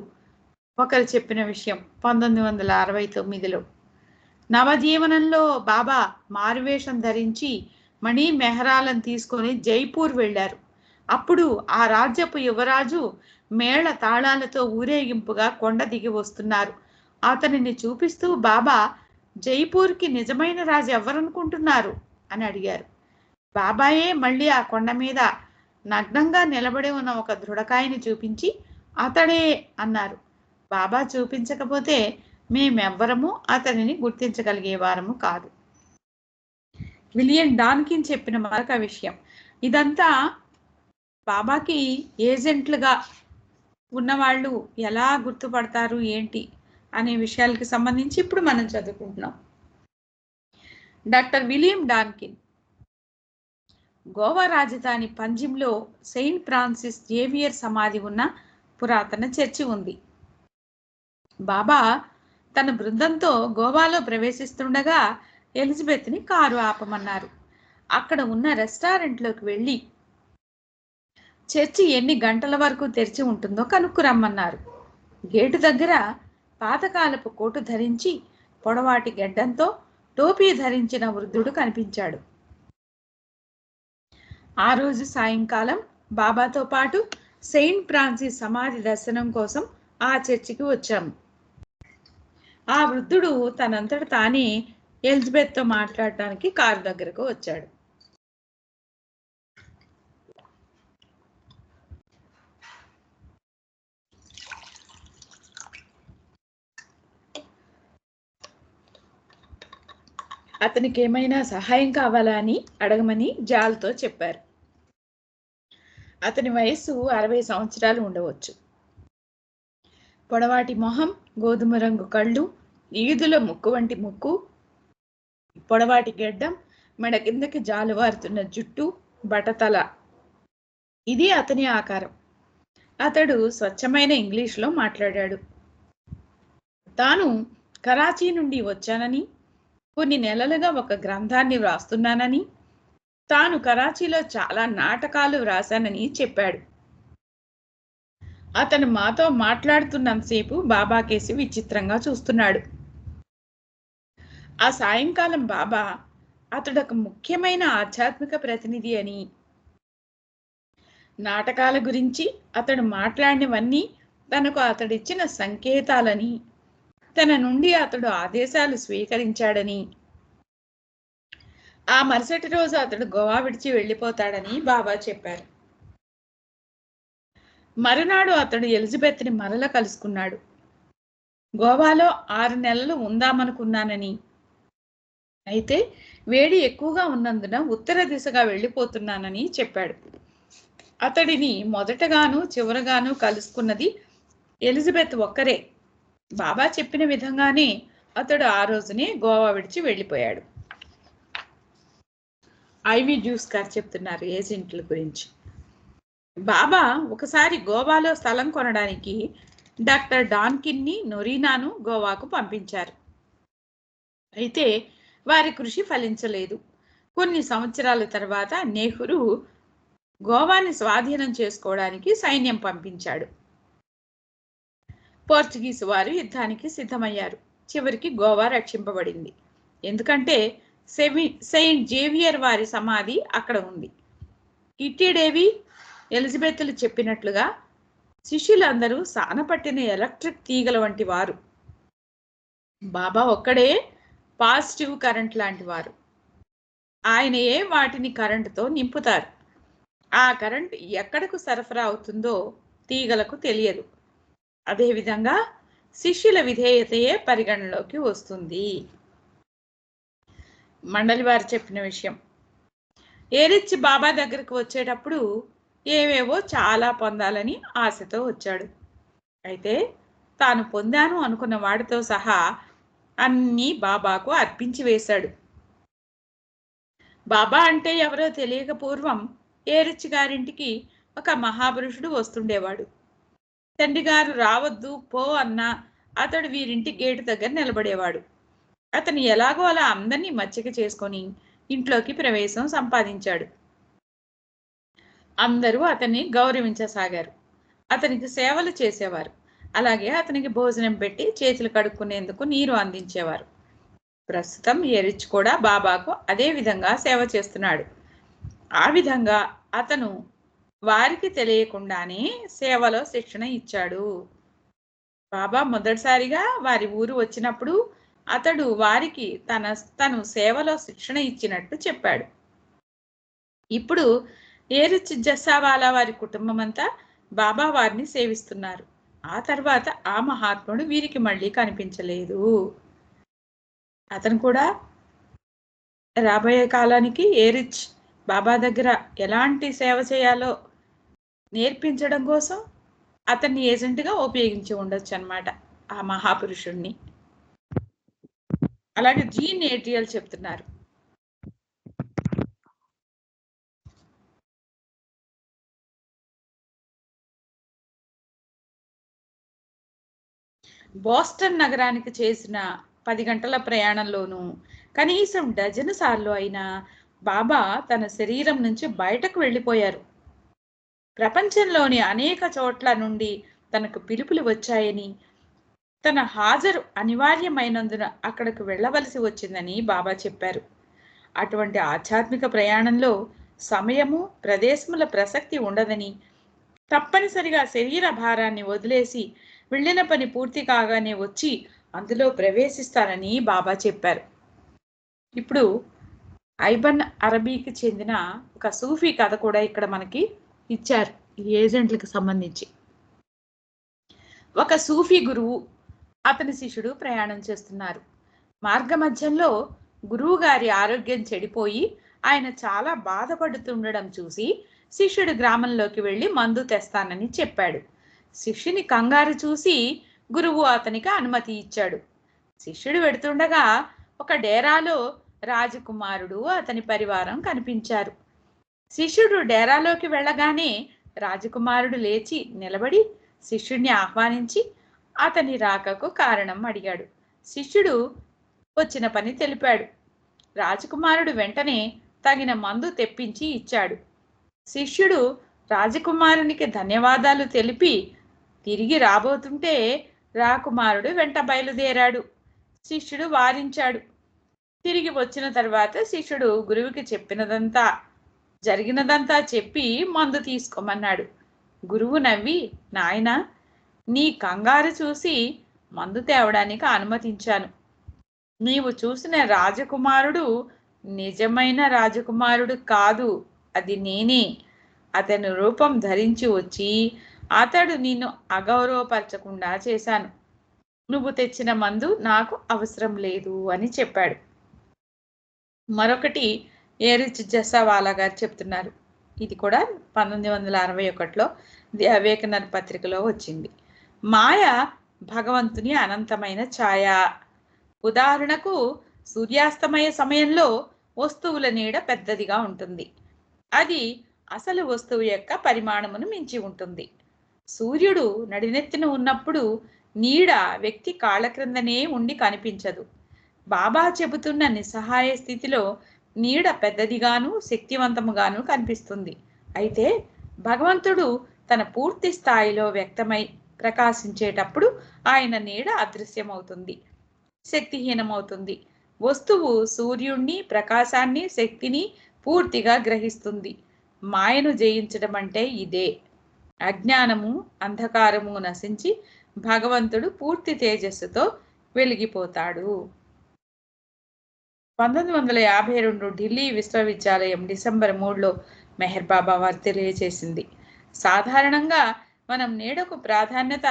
ఒకరు చెప్పిన విషయం 1969లో. నవజీవనంలో బాబా మారువేషం ధరించి మణి మెహరాలను తీసుకొని జైపూర్ వెళ్ళారు. అప్పుడు ఆ రాజ్యపు యువరాజు మేళ తాళాలతో ఊరేగింపుగా కొండ దిగి వస్తున్నారు. అతనిని చూపిస్తూ బాబా జైపూర్కి నిజమైన రాజు ఎవరనుకుంటున్నారు అని అడిగారు. బాబాయే మళ్ళీ ఆ కొండ మీద నగ్నంగా నిలబడి ఉన్న ఒక దృఢకాయని చూపించి అతడే అన్నారు. బాబా చూపించకపోతే మేమెవ్వరము అతనిని గుర్తించగలిగేవారము కాదు. విలియం డాన్కిన్ చెప్పిన మరొక విషయం. ఇదంతా బాబాకి ఏజెంట్లుగా ఉన్నవాళ్ళు ఎలా గుర్తుపడతారు ఏంటి అనే విషయాలకి సంబంధించి ఇప్పుడు మనం చదువుకుంటున్నాం. డాక్టర్ విలియం డాన్కిన్ గోవా రాజధాని పంజిమ్లో సెయింట్ ఫ్రాన్సిస్ జేవియర్ సమాధి ఉన్న పురాతన చర్చి ఉంది. బాబా తన బృందంతో గోవాలో ప్రవేశిస్తుండగా ఎలిజబెత్ని కారు ఆపమన్నారు. అక్కడ ఉన్న రెస్టారెంట్లోకి వెళ్ళి చర్చి ఎన్ని గంటల వరకు తెరిచి ఉంటుందో కనుక్కురమ్మన్నారు. గేటు దగ్గర పాతకాలపు కోటు ధరించి పొడవాటి గెడ్డంతో టోపీ ధరించిన వృద్ధుడు కనిపించాడు. ఆ రోజు సాయంకాలం బాబాతో పాటు సెయింట్ ఫ్రాన్సిస్ సమాధి దర్శనం కోసం ఆ చర్చికి వచ్చాము. ఆ వృద్ధుడు తనంతట తానే ఎలిజబెత్తో మాట్లాడటానికి కారు దగ్గరకు వచ్చాడు. అతనికి ఏమైనా సహాయం కావాలా అని అడగమని జాల్తో చెప్పారు. అతని వయస్సు 60 సంవత్సరాలు ఉండవచ్చు. పొడవాటి మొహం, గోధుమ రంగు కళ్ళు, ఈదుల ముక్కు వంటి ముక్కు, పొడవాటి గెడ్డం, మెడ కిందకి జాలువారుతున్న జుట్టు, బటతల. ఇది అతని ఆకారం. అతడు స్వచ్ఛమైన ఇంగ్లీష్లో మాట్లాడాడు. తాను కరాచీ నుండి వచ్చానని, కొన్ని నెలలుగా ఒక గ్రంథాన్ని వ్రాస్తున్నానని, తాను కరాచీలో చాలా నాటకాలు వ్రాశానని చెప్పాడు. అతను మాతో మాట్లాడుతున్నంతసేపు బాబా కేసి విచిత్రంగా చూస్తున్నాడు. ఆ సాయంకాలం బాబా అతడొక ముఖ్యమైన ఆధ్యాత్మిక ప్రతినిధి అని, నాటకాల గురించి అతడు మాట్లాడినవన్నీ తనకు అతడిచ్చిన సంకేతాలని, తన నుండి అతడు ఆదేశాలు స్వీకరించాడని, ఆ మరుసటి రోజు అతడు గోవా విడిచి వెళ్ళిపోతాడని బాబా చెప్పారు. మరునాడు అతడు ఎలిజబెత్ని మరల కలుసుకున్నాడు. గోవాలో 6 నెలలు ఉందామనుకున్నానని, అయితే వేడి ఎక్కువగా ఉన్నందున ఉత్తర దిశగా వెళ్ళిపోతున్నానని చెప్పాడు. అతడిని మొదటగాను చివరగాను కలుసుకున్నది ఎలిజబెత్ ఒక్కరే. బాబా చెప్పిన విధంగానే అతడు ఆ రోజునే గోవా విడిచి వెళ్ళిపోయాడు. ఐవి జ్యూస్ గారు చెప్తున్నారు ఏజెంట్ల గురించి. బాబా ఒకసారి గోవాలో స్థలం కొనడానికి డాక్టర్ డాన్కిన్ని, నొరీనాను గోవాకు పంపించారు. అయితే వారి కృషి ఫలించలేదు. కొన్ని సంవత్సరాల తర్వాత నెహ్రూ గోవాని స్వాధీనం చేసుకోవడానికి సైన్యం పంపించాడు. పోర్చుగీసు వారు యుద్ధానికి సిద్ధమయ్యారు. చివరికి గోవా రక్షింపబడింది. ఎందుకంటే సెయింట్ జేవియర్ వారి సమాధి అక్కడ ఉంది. కిట్టీడేవి, ఎలిజబెత్లు చెప్పినట్లుగా శిష్యులందరూ సానపట్టిన ఎలక్ట్రిక్ తీగల వంటి వారు. బాబా ఒక్కడే పాజిటివ్ కరెంట్ లాంటి వారు. ఆయనయే వాటిని కరెంటుతో నింపుతారు. ఆ కరెంట్ ఎక్కడకు సరఫరా అవుతుందో తీగలకు తెలియదు. అదేవిధంగా శిష్యుల విధేయతయే పరిగణలోకి వస్తుంది. మండలి వారు చెప్పిన విషయం. ఏరిచ్చి బాబా దగ్గరకు వచ్చేటప్పుడు ఏవేవో చాలా పొందాలని ఆశతో వచ్చాడు. అయితే తాను పొందాను అనుకున్న వాడితో సహా అన్నీ బాబాకు అర్పించి వేశాడు. బాబా అంటే ఎవరో తెలియక పూర్వం ఏరిచ్చి గారింటికి ఒక మహాపురుషుడు వస్తుండేవాడు. తండ్రి గారు రావద్దు పో అన్నా అతడు వీరింటి గేటు దగ్గర నిలబడేవాడు. అతను ఎలాగో అలా అందరినీ మచ్చిక చేసుకొని ఇంట్లోకి ప్రవేశం సంపాదించాడు. అందరూ అతన్ని గౌరవించసాగారు. అతనికి సేవలు చేసేవారు. అలాగే అతనికి భోజనం పెట్టి చేతులు కడుక్కునేందుకు నీరు అందించేవారు. ప్రస్తుతం ఎరిచ్ కూడా బాబాకు అదే విధంగా సేవ చేస్తున్నాడు. ఆ విధంగా అతను వారికి తెలియకుండానే సేవలో శిక్షణ ఇచ్చాడు. బాబా మొదటిసారిగా వారి ఊరు వచ్చినప్పుడు అతడు వారికి తను సేవలో శిక్షణ ఇచ్చినట్టు చెప్పాడు. ఇప్పుడు ఏరిచ్ జస్సావాలా వారి కుటుంబం అంతా బాబా వారిని సేవిస్తున్నారు. ఆ తర్వాత ఆ మహాత్ముడు వీరికి మళ్ళీ కనిపించలేదు. అతను కూడా రాబోయే కాలానికి ఏరిచ్ బాబా దగ్గర ఎలాంటి సేవ చేయాలో నేర్పించడం కోసం అతన్ని ఏజెంట్గా ఉపయోగించి ఉండొచ్చు అన్నమాట ఆ మహాపురుషుణ్ణి. అలాగే జీన్ ఏట్రియల్ చెప్తున్నారు. బోస్టన్ నగరానికి చేసిన 10 గంటల ప్రయాణంలోనూ కనీసం డజను సార్లు అయినా బాబా తన శరీరం నుంచి బయటకు వెళ్ళిపోయారు. ప్రపంచంలోని అనేక చోట్ల నుండి తనకు పిలుపులు వచ్చాయని, తన హాజరు అనివార్యమైనందున అక్కడకు వెళ్ళవలసి వచ్చిందని బాబా చెప్పారు. అటువంటి ఆధ్యాత్మిక ప్రయాణంలో సమయము, ప్రదేశముల ప్రసక్తి ఉండదని, తప్పనిసరిగా శరీర భారాన్ని వదిలేసి వెళ్ళిన పని పూర్తి కాగానే వచ్చి అందులో ప్రవేశిస్తారని బాబా చెప్పారు. ఇప్పుడు ఐబన్ అరబీకి చెందిన ఒక సూఫీ కథ కూడా ఇక్కడ మనకి ఇచ్చారు ఈ ఏజెంట్లకు సంబంధించి. ఒక సూఫీ గురువు, అతని శిష్యుడు ప్రయాణం చేస్తున్నారు. మార్గ మధ్యంలో గురువు గారి ఆరోగ్యం చెడిపోయి ఆయన చాలా బాధపడుతుండడం చూసి శిష్యుడు గ్రామంలోకి వెళ్ళి మందు తెస్తానని చెప్పాడు. శిష్యుని కంగారు చూసి గురువు అతనికి అనుమతి ఇచ్చాడు. శిష్యుడు వెడుతుండగా ఒక డేరాలో రాజకుమారుడు అతని పరివారం కనిపించారు. శిష్యుడు డేరాలోకి వెళ్ళగానే రాజకుమారుడు లేచి నిలబడి శిష్యుడిని ఆహ్వానించి అతని రాకకు కారణం అడిగాడు. శిష్యుడు వచ్చిన పని తెలిపాడు. రాజకుమారుడు వెంటనే తగిన మందు తెప్పించి ఇచ్చాడు. శిష్యుడు రాజకుమారునికి ధన్యవాదాలు తెలిపి తిరిగి రాబోతుంటే రాకుమారుడు వెంట బయలుదేరాడు. శిష్యుడు వారించాడు. తిరిగి వచ్చిన తర్వాత శిష్యుడు గురువుకి జరిగినదంతా చెప్పి మందు తీసుకోమన్నాడు. గురువు నవ్వి, నాయనా, నీ కంగారు చూసి మందు తేవడానికి అనుమతించాను. నీవు చూసిన రాజకుమారుడు నిజమైన రాజకుమారుడు కాదు, అది నేనే. అతని రూపం ధరించి వచ్చి అతడు నిన్ను అగౌరవపరచకుండా చేశాను. నువ్వు తెచ్చిన మందు నాకు అవసరం లేదు అని చెప్పాడు. మరొకటి ఏరిచ్ జసావాలా గారు చెప్తున్నారు. ఇది కూడా 1961లో ది అవేకనర్ పత్రికలో వచ్చింది. మాయ భగవంతుని అనంతమైన ఛాయ. ఉదాహరణకు సూర్యాస్తమయ సమయంలో వస్తువుల నీడ పెద్దదిగా ఉంటుంది. అది అసలు వస్తువు యొక్క పరిమాణమును మించి ఉంటుంది. సూర్యుడు నడినెత్తిన ఉన్నప్పుడు నీడ వ్యక్తి కాళ్ళ క్రిందనే ఉండి కనిపించదు. బాబా చెబుతున్న నిస్సహాయ స్థితిలో నీడ పెద్దదిగాను శక్తివంతముగాను కనిపిస్తుంది. అయితే భగవంతుడు తన పూర్తి స్థాయిలో వ్యక్తమై ప్రకాశించేటప్పుడు ఆయన నీడ అదృశ్యమవుతుంది, శక్తిహీనమవుతుంది. వస్తువు సూర్యుణ్ణి, ప్రకాశాన్ని, శక్తిని పూర్తిగా గ్రహిస్తుంది. మాయను జయించడం అంటే ఇదే. అజ్ఞానము, అంధకారము నశించి భగవంతుడు పూర్తి తేజస్సుతో వెలిగిపోతాడు. 1952 ఢిల్లీ విశ్వవిద్యాలయం డిసెంబర్ 3లో మెహర్ బాబా వారు తెలియజేసింది. సాధారణంగా మనం నీడకు ప్రాధాన్యత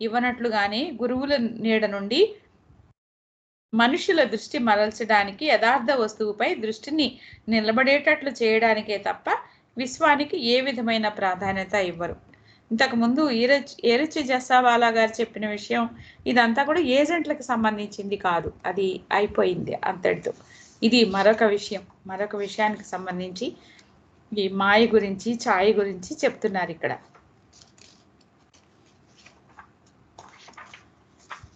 ఇవ్వనట్లుగానే గురువుల నీడ నుండి మనుషుల దృష్టి మరల్చడానికి, యథార్థ వస్తువుపై దృష్టిని నిలబడేటట్లు చేయడానికే తప్ప విశ్వానికి ఏ విధమైన ప్రాధాన్యత ఇవ్వరు. ఇంతకుముందు ఏరిచ్ జసావాలా గారు చెప్పిన విషయం ఇదంతా కూడా ఏజెంట్లకు సంబంధించింది కాదు, అది అయిపోయింది అంతటితో. ఇది మరొక విషయానికి సంబంధించి ఈ మాయ గురించి, ఛాయ గురించి చెప్తున్నారు ఇక్కడ.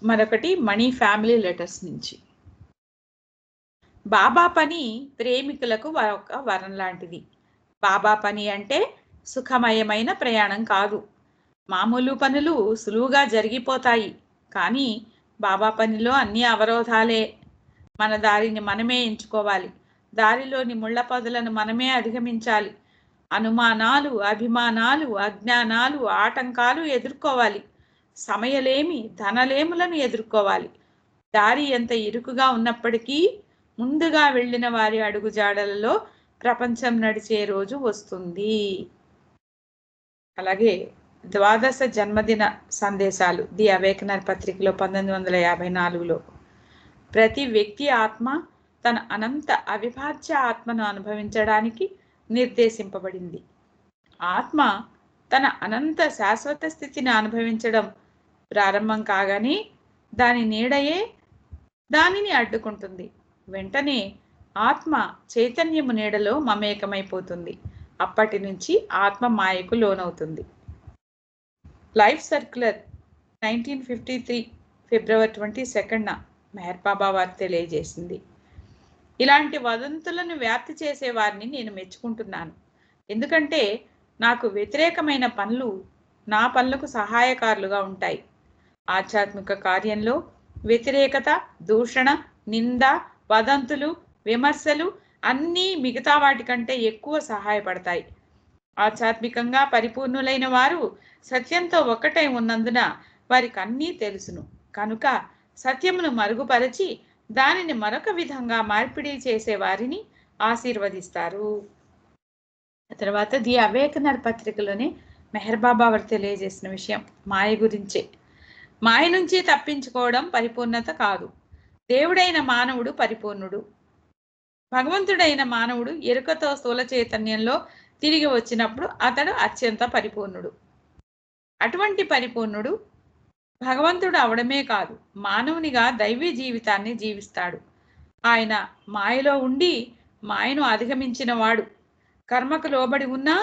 మరొకటి మణి ఫ్యామిలీ లెటర్స్ నుంచి. బాబా పని ప్రేమికులకు ఒక వరం లాంటిది. బాబా పని అంటే సుఖమయమైన ప్రయాణం కాదు. మామూలు పనులు సులువుగా జరిగిపోతాయి, కానీ బాబా పనిలో అన్ని అవరోధాలే. మన దారిని మనమే ఎంచుకోవాలి. దారిలోని ముళ్ళ పొదలను మనమే అధిగమించాలి. అనుమానాలు, అభిమానాలు, అజ్ఞానాలు, ఆటంకాలు ఎదుర్కోవాలి. సమయలేమి, ధనలేములను ఎదుర్కోవాలి. దారి ఎంత ఇరుకుగా ఉన్నప్పటికీ ముందుగా వెళ్ళిన వారి అడుగుజాడలలో ప్రపంచం నడిచే రోజు వస్తుంది. అలాగే ద్వాదశ జన్మదిన సందేశాలు ది అవేకనర్ పత్రికలో 1954లో ప్రతి వ్యక్తి ఆత్మ తన అనంత అవిభాజ్య ఆత్మను అనుభవించడానికి నిర్దేశింపబడింది. ఆత్మ తన అనంత శాశ్వత స్థితిని అనుభవించడం ప్రారంభం కాగానే దాని నీడయే దానిని అడ్డుకుంటుంది. వెంటనే ఆత్మ చైతన్యము నీడలో మమేకమైపోతుంది. అప్పటి నుంచి ఆత్మ మాయకు లోనవుతుంది. లైఫ్ సర్క్యులర్ 1953 ఫిబ్రవరి 22న మెహర్ బాబా వారు తెలియజేసింది. ఇలాంటి వదంతులను వ్యాప్తి చేసే వారిని నేను మెచ్చుకుంటున్నాను. ఎందుకంటే నాకు వ్యతిరేకమైన పనులు నా పనులకు సహాయకారులుగా ఉంటాయి. ఆధ్యాత్మిక కార్యంలో వ్యతిరేకత, దూషణ, నింద, వదంతులు, విమర్శలు అన్నీ మిగతా వాటికంటే ఎక్కువ సహాయపడతాయి. ఆధ్యాత్మికంగా పరిపూర్ణులైన వారు సత్యంతో ఒక్కటై ఉన్నందున వారికి అన్నీ తెలుసును. కనుక సత్యమును మరుగుపరచి దానిని మరొక విధంగా మార్పిడి చేసే వారిని ఆశీర్వదిస్తారు. తర్వాత ది అవేకనర్ పత్రికలోనే మెహర్ బాబా వారు తెలియజేసిన విషయం మాయ గురించే. మాయ నుంచి తప్పించుకోవడం పరిపూర్ణత కాదు. దేవుడైన మానవుడు పరిపూర్ణుడు. భగవంతుడైన మానవుడు ఎరుకతో స్థూల చైతన్యంలో తిరిగి వచ్చినప్పుడు అతడు అత్యంత పరిపూర్ణుడు. అటువంటి పరిపూర్ణుడు భగవంతుడు అవడమే కాదు, మానవునిగా దైవీ జీవితాన్ని జీవిస్తాడు. ఆయన మాయలో ఉండి మాయను అధిగమించిన వాడు. కర్మకు లోబడి ఉన్నా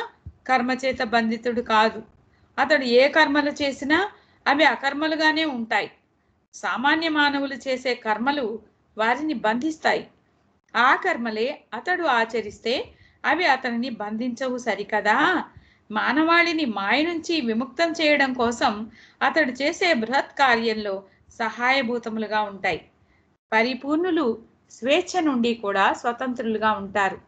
కర్మచేత బంధితుడు కాదు. అతడు ఏ కర్మలు చేసినా అవి అకర్మలుగానే ఉంటాయి. సామాన్య మానవులు చేసే కర్మలు వారిని బంధిస్తాయి. ఆ కర్మలే అతడు ఆచరిస్తే అవి అతనిని బంధించవు సరికదా. మానవాళిని మాయ నుంచి విముక్తం చేయడం కోసం అతడు చేసే బృహత్ కార్యంలో సహాయభూతములుగా ఉంటాయి. పరిపూర్ణులు స్వేచ్ఛ నుండి కూడా స్వతంత్రులుగా ఉంటారు.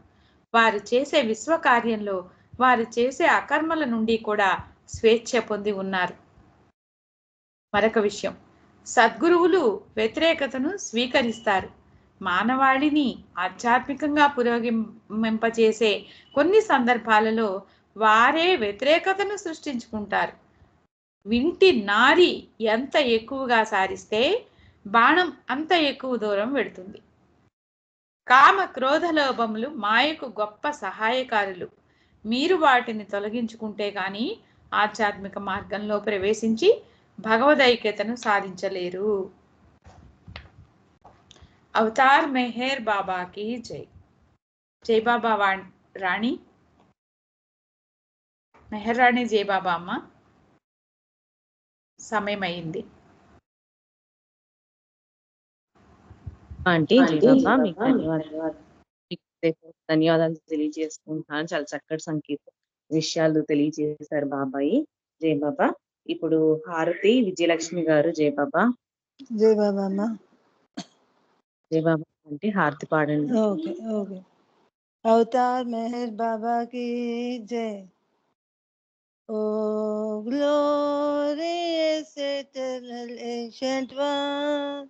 వారు చేసే విశ్వకార్యంలో వారు చేసే అకర్మల నుండి కూడా స్వేచ్ఛ పొంది ఉన్నారు. మరొక విషయం, సద్గురువులు వ్యతిరేకతను స్వీకరిస్తారు. మానవాళిని ఆధ్యాత్మికంగా పురోగమింపచేసే కొన్ని సందర్భాలలో వారే వ్యతిరేకతను సృష్టించుకుంటారు. వింటి నారి ఎంత ఎక్కువగా సారిస్తే బాణం అంత ఎక్కువ దూరం వెడుతుంది. కామ క్రోధ లోభములు మాయకు గొప్ప సహాయకారులు. మీరు వాటిని తొలగించుకుంటే గాని ఆధ్యాత్మిక మార్గంలో ప్రవేశించి భగవదైక్యతను సాధించలేరు. అవతార్ మెహర్ బాబాకి జై. జై బాబా రాణి మెహర్ రాణి. జై బాబా అమ్మ. సమయం అయింది. ఆంటీ జై బాబా, మీకు ధన్యవాదాలు తెలియజేసుకుంటున్నాను. చాలా చక్కటి సంకేత విషయాలు తెలియజేశారు బాబాయి. జై బాబా. ఇప్పుడు హారతి విజయలక్ష్మి గారు. జై బాబా. జై బాబా అమ్మ. జై బాబా అంటే హారతి పాడండి. Okay okay. అవతార్ మెహర్ బాబా కి జై. ఓ glorious eternal ancient one,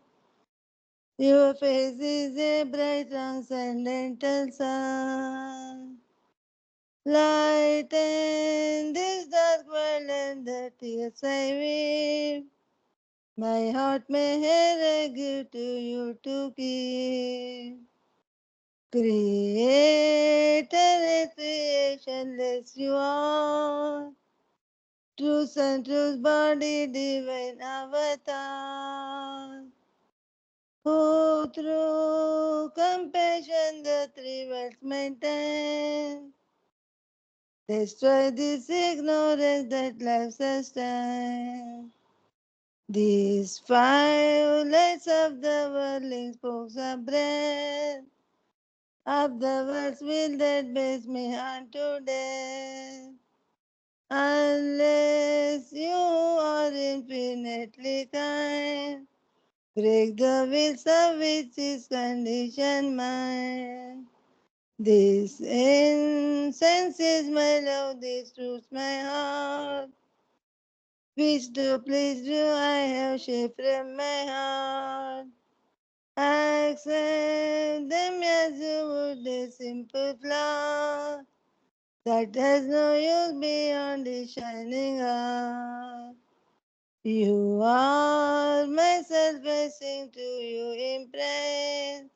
your face is a bright transcendental sun, light in this dark world and the tears I weep. My heart meher I give to you to keep. Creator and creationless you are, truth and truth body, divine avatar, who through compassion the three worlds maintain, destroy this ignorance that life sustains. These five lights of the whirling spokes of breath of the world's will that bears me unto death. Unless you are infinitely kind, break the wheels of which is conditioned mind. This incense is my love, this truth's my heart. Which to please you I have shaped from my heart. Accept them as you would a simple flower that has no use beyond the shining heart. You are myself, I sing to you in praise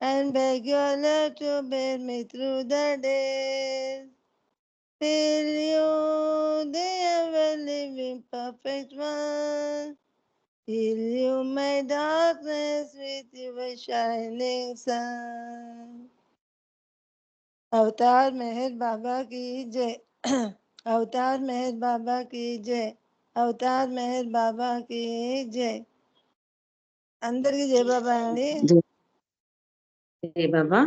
and beg your love to bear me through the days. Till you, the ever-living perfect one, fill you my darkness with your shining sun. अवतार मेहर बाबा की जय. अवतार मेहर बाबा की जय. अवतार मेहर बाबा की जय. అందరికి జై బాబా అండి. జై బాబా.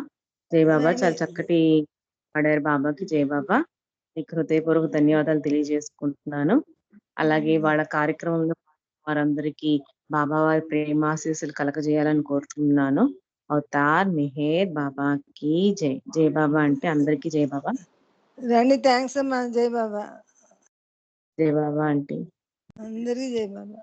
జై బాబా. చాలా చక్కటి పాడారు. బాబాకి జై బాబా. మీకు హృదయపూర్వక ధన్యవాదాలు తెలియజేసుకుంటున్నాను. అలాగే వాళ్ళ కార్యక్రమంలో వారందరికీ బాబా వారి ప్రేమాశీస్సులు కలగజేయాలని కోరుతున్నాను. అవతార్ మెహర్ బాబాకి జై. జై బాబా అంటే అందరికీ జై బాబా. రండి. థ్యాంక్స్ అమ్మా. జై బాబా. జై బాబా అంటే అందరికి జై బాబా.